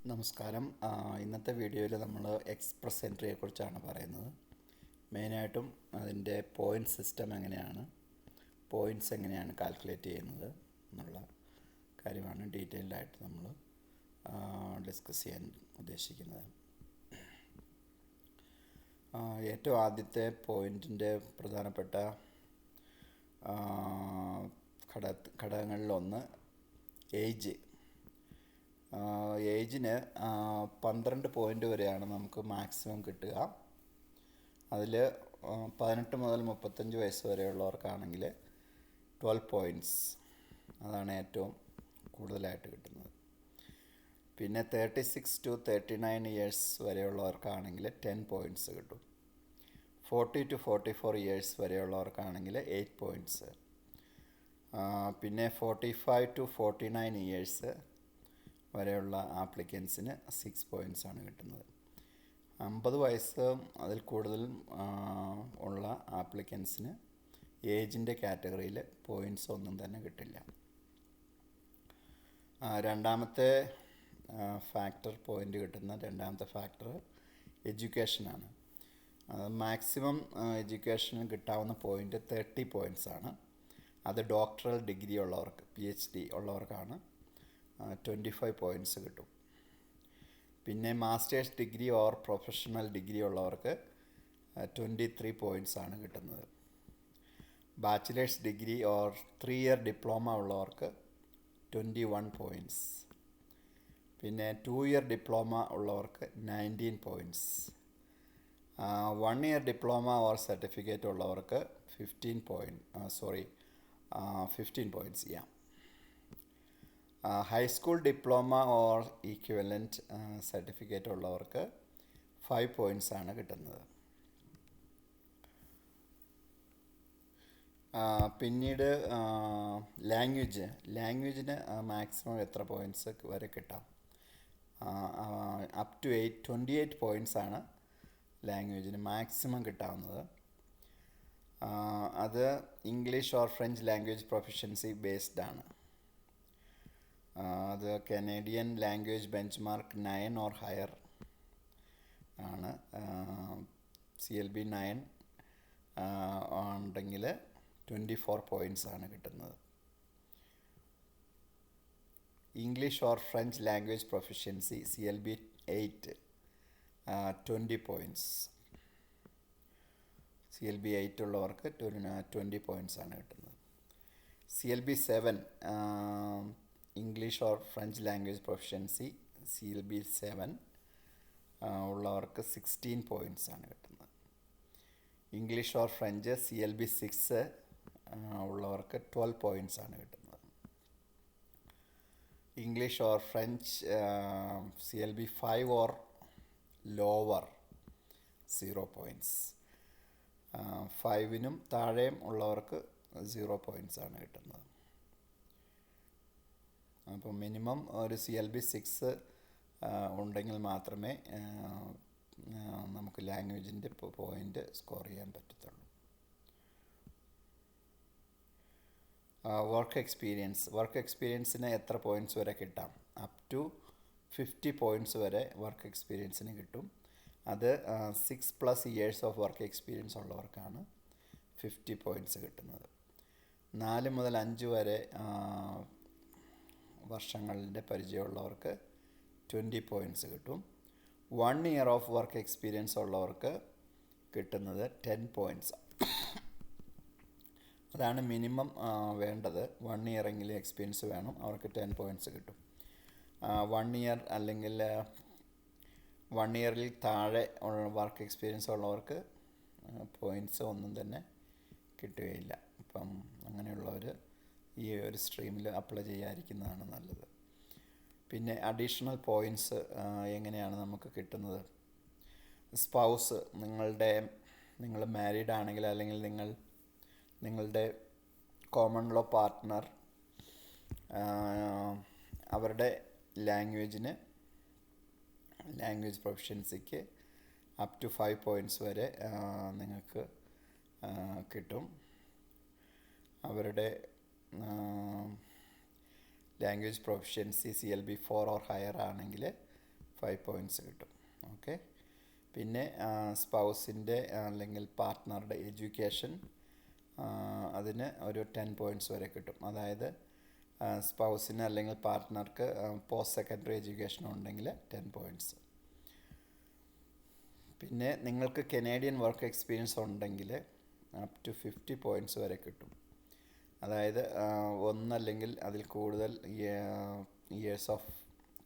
നമസ്കാരം. ഇന്നത്തെ വീഡിയോയിൽ നമ്മൾ എക്സ്പ്രസ് എൻട്രിയെക്കുറിച്ചാണ് പറയുന്നത്. മെയിനായിട്ടും അതിൻ്റെ പോയിൻ്റ് സിസ്റ്റം എങ്ങനെയാണ്, പോയിൻറ്റ്സ് എങ്ങനെയാണ് കാൽക്കുലേറ്റ് ചെയ്യുന്നത് എന്നുള്ള കാര്യമാണ് ഡീറ്റെയിൽഡായിട്ട് നമ്മൾ ഡിസ്കസ് ചെയ്യാൻ ഉദ്ദേശിക്കുന്നത്. ഏറ്റവും ആദ്യത്തെ പോയിൻറ്റിൻ്റെ പ്രധാനപ്പെട്ട ഘടകങ്ങളിലൊന്ന് ഏജ്. ഏജിന് 12 പോയിൻ്റ് വരെയാണ് നമുക്ക് മാക്സിമം കിട്ടുക. അതിൽ 18 മുതൽ 35 വയസ്സ് വരെയുള്ളവർക്കാണെങ്കിൽ 12 പോയിൻറ്റ്സ്, അതാണ് ഏറ്റവും കൂടുതലായിട്ട് കിട്ടുന്നത്. പിന്നെ 36 to 39 ഇയേഴ്സ് വരെയുള്ളവർക്കാണെങ്കിൽ 10 പോയിൻറ്റ്സ് കിട്ടും. 40 to 44 ഇയേഴ്സ് വരെയുള്ളവർക്കാണെങ്കിൽ 8 പോയിൻറ്റ്സ്. പിന്നെ 45 to 49 ഇയേഴ്സ് വരെയുള്ള ആപ്ലിക്കൻസിന് 6 പോയിൻറ്റ്സാണ് കിട്ടുന്നത്. 50 വയസ്സ് അതിൽ കൂടുതൽ ഉള്ള ആപ്ലിക്കൻസിന് ഏജിൻ്റെ കാറ്റഗറിയിൽ പോയിൻറ്റ്സ് ഒന്നും തന്നെ കിട്ടില്ല. രണ്ടാമത്തെ പോയിൻ്റ് കിട്ടുന്ന രണ്ടാമത്തെ ഫാക്ടർ എഡ്യൂക്കേഷനാണ്. മാക്സിമം എഡ്യൂക്കേഷന് കിട്ടാവുന്ന പോയിൻ്റ് 30 പോയിൻറ്റ്സാണ്. അത് ഡോക്ടറൽ ഡിഗ്രി ഉള്ളവർക്ക്, PhD ഉള്ളവർക്കാണ് 25 പോയിൻറ്റ്സ് കിട്ടും. പിന്നെ masters degree or professional degree ഉള്ളവർക്ക് 23 പോയിൻറ്റ്സാണ് കിട്ടുന്നത്. Bachelors degree or 3 year diploma ഉള്ളവർക്ക് 21 പോയിൻറ്റ്സ്. പിന്നെ 2 ഇയർ ഡിപ്ലോമ ഉള്ളവർക്ക് 19 points. 1 year diploma or certificate ഉള്ളവർക്ക് 15 പോയിൻറ്റ്സ് ചെയ്യാം. High school diploma or equivalent certificate ഉള്ളവർക്ക് 5 പോയിൻറ്റ്സാണ് കിട്ടുന്നത്. പിന്നീട് ലാംഗ്വേജിന് മാക്സിമം എത്ര പോയിൻറ്റ്സ് വരെ കിട്ടാം? അപ് ടു 28 പോയിൻറ്റ്സാണ് ലാംഗ്വേജിന് മാക്സിമം കിട്ടാവുന്നത്. അത് English or French language proficiency based ആണ്. അത് Canadian language benchmark 9 or higher ആണ്. CLB 9 ഉണ്ടെങ്കിൽ 24 പോയിൻറ്റ്സാണ് കിട്ടുന്നത്. English or French language proficiency CLB 8 20 points. CLB 8 ഉള്ളവർക്ക് 20 പോയിൻറ്റ്സാണ് കിട്ടുന്നത്. CLB 7 English or French language proficiency CLB 7 ഉള്ളവർക്ക് 16 പോയിൻറ്റ്സാണ് കിട്ടുന്നത്. ഇംഗ്ലീഷ് ഓർ ഫ്രഞ്ച് CLB 6 ഉള്ളവർക്ക് 12 പോയിൻറ്റ്സാണ് കിട്ടുന്നത്. English or French CLB 5 or lower 0 points. 5നും താഴെയും ഉള്ളവർക്ക് 0 പോയിൻറ്റ്സാണ് കിട്ടുന്നത്. അപ്പോൾ മിനിമം ഒരു CLB 6 ഉണ്ടെങ്കിൽ മാത്രമേ നമുക്ക് ലാംഗ്വേജിൻ്റെ പോയിൻ്റ് സ്കോർ ചെയ്യാൻ പറ്റത്തുള്ളൂ. വർക്ക് എക്സ്പീരിയൻസിന് എത്ര പോയിൻറ്റ്സ് വരെ കിട്ടാം? അപ് ടു 50 പോയിൻറ്റ്സ് വരെ വർക്ക് എക്സ്പീരിയൻസിന് കിട്ടും. അത് 6+ ഇയേഴ്സ് ഓഫ് വർക്ക് എക്സ്പീരിയൻസ് ഉള്ളവർക്കാണ് 50 പോയിൻറ്റ്സ് കിട്ടുന്നത്. 4 മുതൽ 5 വരെ വർഷങ്ങളുടെ പരിചയമുള്ളവർക്ക് 20 പോയിൻറ്റ്സ് കിട്ടും. 1 ഇയർ ഓഫ് വർക്ക് എക്സ്പീരിയൻസ് ഉള്ളവർക്ക് കിട്ടുന്നത് 10 പോയിൻറ്റ്സ്. അതാണ് മിനിമം വേണ്ടത്. 1 ഇയർ എങ്കിലും എക്സ്പീരിയൻസ് വേണം, അവർക്ക് 10 പോയിൻറ്റ്സ് കിട്ടും. 1 ഇയർ അല്ലെങ്കിൽ 1 ഇയറിൽ താഴെ വർക്ക് എക്സ്പീരിയൻസ് ഉള്ളവർക്ക് പോയിൻറ്റ്സ് ഒന്നും തന്നെ കിട്ടുകയില്ല. അപ്പം അങ്ങനെയുള്ളവർ ഈ ഒരു സ്ട്രീമിൽ അപ്ലൈ ചെയ്യാതിരിക്കുന്നതാണ് നല്ലത്. പിന്നെ അഡീഷണൽ പോയിൻറ്റ്സ് എങ്ങനെയാണ് നമുക്ക് കിട്ടുന്നത്? സ്പൗസ്, നിങ്ങൾ മാരീഡ് ആണെങ്കിൽ അല്ലെങ്കിൽ നിങ്ങളുടെ കോമൺ ലോ പാർട്ട്ണർ അവരുടെ ലാംഗ്വേജ് പ്രൊഫഷൻസിക്ക് അപ് ടു 5 പോയിൻറ്റ്സ് വരെ നിങ്ങൾക്ക് കിട്ടും. അവരുടെ language proficiency CLB 4 or higher ആണെങ്കിൽ 5 പോയിൻറ്റ്സ് കിട്ടും. ഓക്കെ. പിന്നെ സ്പൗസിൻ്റെ അല്ലെങ്കിൽ പാർട്ട്ണറുടെ എഡ്യൂക്കേഷൻ, അതിന് ഒരു 10 പോയിൻറ്റ്സ് വരെ കിട്ടും. അതായത് സ്പൗസിന് അല്ലെങ്കിൽ പാർട്ട്ണർക്ക് പോസ്റ്റ് സെക്കൻഡറി എഡ്യൂക്കേഷൻ ഉണ്ടെങ്കിൽ 10 പോയിൻറ്റ്സ്. പിന്നെ നിങ്ങൾക്ക് കനേഡിയൻ വർക്ക് എക്സ്പീരിയൻസ് ഉണ്ടെങ്കിൽ അപ് ടു 50 പോയിൻറ്റ്സ് വരെ കിട്ടും. അതായത് ഒന്നല്ലെങ്കിൽ അതിൽ കൂടുതൽ years of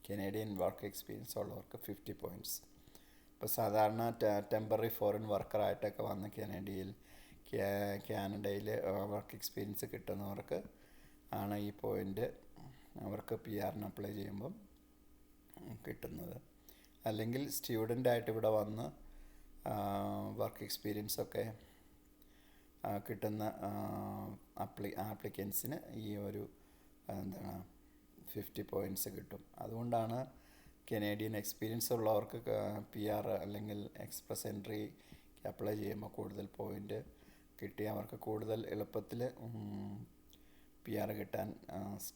Canadian work experience ഉള്ളവർക്ക് 50 പോയിൻറ്റ്സ്. ഇപ്പോൾ സാധാരണ ടെമ്പററി ഫോറിൻ വർക്കറായിട്ടൊക്കെ വന്ന് കാനഡയിൽ വർക്ക് എക്സ്പീരിയൻസ് കിട്ടുന്നവർക്ക് ആണ് ഈ പോയിൻ്റ് അവർക്ക് PR-ന് അപ്ലൈ ചെയ്യുമ്പം കിട്ടുന്നത്. അല്ലെങ്കിൽ സ്റ്റുഡൻ്റായിട്ട് ഇവിടെ വന്ന് വർക്ക് എക്സ്പീരിയൻസൊക്കെ കിട്ടുന്ന ആപ്ലിക്കൻസിന് ഈ ഒരു 50 പോയിൻറ്റ്സ് കിട്ടും. അതുകൊണ്ടാണ് കനേഡിയൻ എക്സ്പീരിയൻസ് ഉള്ളവർക്ക് PR അല്ലെങ്കിൽ എക്സ്പ്രസ് എൻട്രിക്ക് അപ്ലൈ ചെയ്യുമ്പോൾ കൂടുതൽ പോയിൻ്റ് കിട്ടി അവർക്ക് കൂടുതൽ എളുപ്പത്തിൽ PR കിട്ടാൻ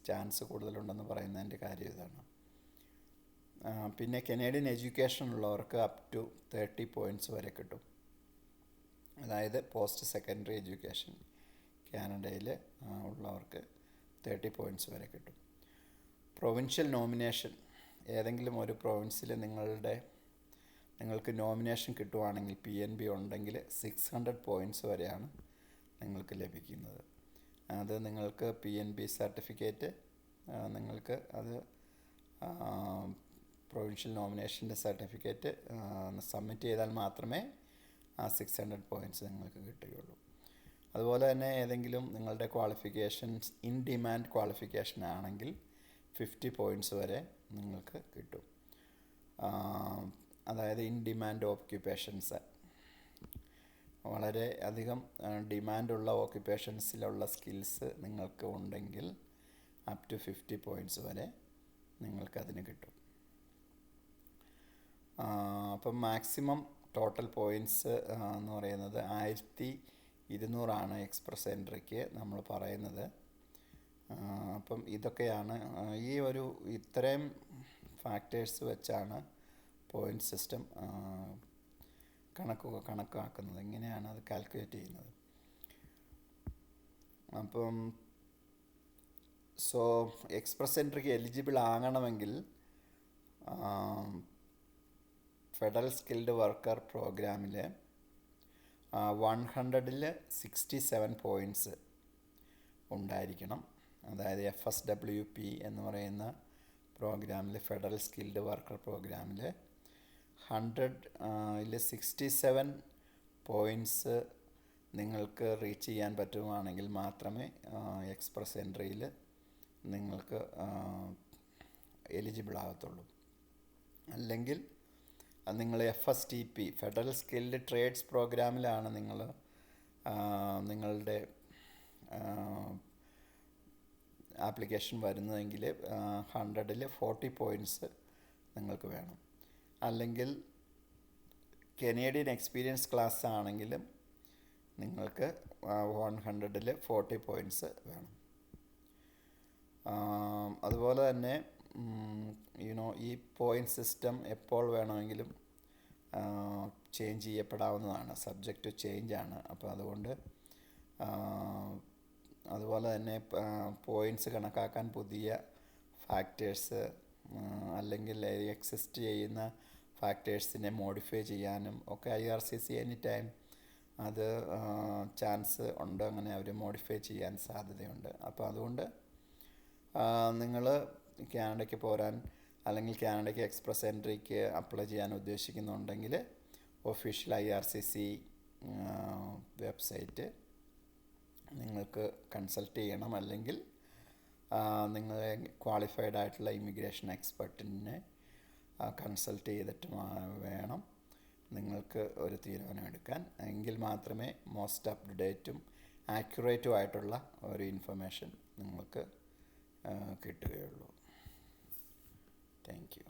ചാൻസ് കൂടുതലുണ്ടെന്ന് പറയുന്നതിൻ്റെ കാര്യം ഇതാണ്. പിന്നെ കനേഡിയൻ എഡ്യൂക്കേഷൻ ഉള്ളവർക്ക് അപ് ടു 30 പോയിൻറ്റ്സ് വരെ കിട്ടും. അതായത് പോസ്റ്റ് സെക്കൻഡറി എഡ്യൂക്കേഷൻ കാനഡയിൽ ഉള്ളവർക്ക് 30 പോയിൻറ്റ്സ് വരെ കിട്ടും. പ്രൊവിൻഷ്യൽ നോമിനേഷൻ, ഏതെങ്കിലും ഒരു പ്രൊവിൻസിൽ നിങ്ങൾക്ക് നോമിനേഷൻ കിട്ടുവാണെങ്കിൽ PNB ഉണ്ടെങ്കിൽ 600 പോയിൻറ്റ്സ് വരെയാണ് നിങ്ങൾക്ക് ലഭിക്കുന്നത്. അത് നിങ്ങൾക്ക് PNB സർട്ടിഫിക്കറ്റ് നിങ്ങൾക്ക് അത് പ്രൊവിൻഷ്യൽ നോമിനേഷൻ്റെ സർട്ടിഫിക്കറ്റ് സബ്മിറ്റ് ചെയ്താൽ മാത്രമേ ആ 600 പോയിൻറ്റ്സ് നിങ്ങൾക്ക് കിട്ടുകയുള്ളൂ. അതുപോലെ തന്നെ ഏതെങ്കിലും നിങ്ങളുടെ ക്വാളിഫിക്കേഷൻസ് ഇൻ ഡിമാൻഡ് ക്വാളിഫിക്കേഷൻ ആണെങ്കിൽ 50 പോയിൻറ്റ്സ് വരെ നിങ്ങൾക്ക് കിട്ടും. അതായത് ഇൻ ഡിമാൻഡ് ഓക്യുപ്പേഷൻസ്, വളരെ അധികം ഡിമാൻഡുള്ള ഓക്യുപ്പേഷൻസിലുള്ള സ്കിൽസ് നിങ്ങൾക്ക് ഉണ്ടെങ്കിൽ അപ് ടു 50 പോയിൻറ്റ്സ് വരെ നിങ്ങൾക്കതിന് കിട്ടും. അപ്പം മാക്സിമം ടോട്ടൽ പോയിൻറ്റ്സ് എന്ന് പറയുന്നത് 1200 എക്സ്പ്രസ് എൻട്രിക്ക് നമ്മൾ പറയുന്നത്. അപ്പം ഇതൊക്കെയാണ് ഇത്രയും ഫാക്ടേഴ്സ് വെച്ചാണ് പോയിൻ്റ് സിസ്റ്റം കണക്കാക്കുന്നത്. ഇങ്ങനെയാണ് അത് കാൽക്കുലേറ്റ് ചെയ്യുന്നത്. അപ്പം എക്സ്പ്രസ് എൻട്രിക്ക് എലിജിബിൾ ആകണമെങ്കിൽ ഫെഡറൽ സ്കിൽഡ് വർക്കർ പ്രോഗ്രാമിൽ 100-ൽ 67 പോയിൻറ്റ്സ് ഉണ്ടായിരിക്കണം. അതായത് FSWP എന്ന് പറയുന്ന പ്രോഗ്രാമിൽ, ഫെഡറൽ സ്കിൽഡ് വർക്കർ പ്രോഗ്രാമിൽ 100-ൽ 67 പോയിൻറ്റ്സ് നിങ്ങൾക്ക് റീച്ച് ചെയ്യാൻ പറ്റുവാണെങ്കിൽ മാത്രമേ എക്സ്പ്രസ് എൻട്രിയിൽ നിങ്ങൾക്ക് എലിജിബിൾ ആകത്തുള്ളൂ. അല്ലെങ്കിൽ നിങ്ങൾ FSTP ഫെഡറൽ സ്കിൽഡ് ട്രേഡ്സ് പ്രോഗ്രാമിലാണ് നിങ്ങളുടെ ആപ്ലിക്കേഷൻ വരുന്നതെങ്കിൽ 100-ൽ 40 പോയിൻറ്റ്സ് നിങ്ങൾക്ക് വേണം. അല്ലെങ്കിൽ കനേഡിയൻ എക്സ്പീരിയൻസ് ക്ലാസ് ആണെങ്കിലും നിങ്ങൾക്ക് 100-ൽ 40 പോയിൻറ്റ്സ് വേണം. അതുപോലെ തന്നെ ഈ പോയിൻ്റ് സിസ്റ്റം എപ്പോൾ വേണമെങ്കിലും ചേഞ്ച് ചെയ്യപ്പെടാവുന്നതാണ്, സബ്ജക്റ്റ് ടു ചേഞ്ച് ആണ്. അപ്പോൾ അതുപോലെ തന്നെ പോയിൻറ്റ്സ് കണക്കാക്കാൻ പുതിയ ഫാക്ടേഴ്സ് അല്ലെങ്കിൽ എക്സിസ്റ്റ് ചെയ്യുന്ന ഫാക്ടേഴ്സിനെ മോഡിഫൈ ചെയ്യാനും ഒക്കെ IRCC എനി ടൈം അത് ചാൻസ് ഉണ്ട്, അങ്ങനെ അവർ മോഡിഫൈ ചെയ്യാൻ സാധ്യതയുണ്ട്. അപ്പോൾ അതുകൊണ്ട് നിങ്ങൾ കാനഡയ്ക്ക് പോരാൻ അല്ലെങ്കിൽ കാനഡയ്ക്ക് എക്സ്പ്രസ് എൻട്രിക്ക് അപ്ലൈ ചെയ്യാൻ ഉദ്ദേശിക്കുന്നുണ്ടെങ്കിൽ ഒഫീഷ്യൽ IRCC വെബ്സൈറ്റ് നിങ്ങൾക്ക് കൺസൾട്ട് ചെയ്യണം. അല്ലെങ്കിൽ നിങ്ങൾ ക്വാളിഫൈഡ് ആയിട്ടുള്ള ഇമിഗ്രേഷൻ എക്സ്പെർട്ടിനെ കൺസൾട്ട് ചെയ്തിട്ട് വേണം നിങ്ങൾക്ക് ഒരു തീരുമാനം എടുക്കാൻ. എങ്കിൽ മാത്രമേ മോസ്റ്റ് അപ് ടു ഡേറ്റും ആക്യുറേറ്റും ആയിട്ടുള്ള ഒരു ഇൻഫർമേഷൻ നിങ്ങൾക്ക് കിട്ടുകയുള്ളൂ. Thank you.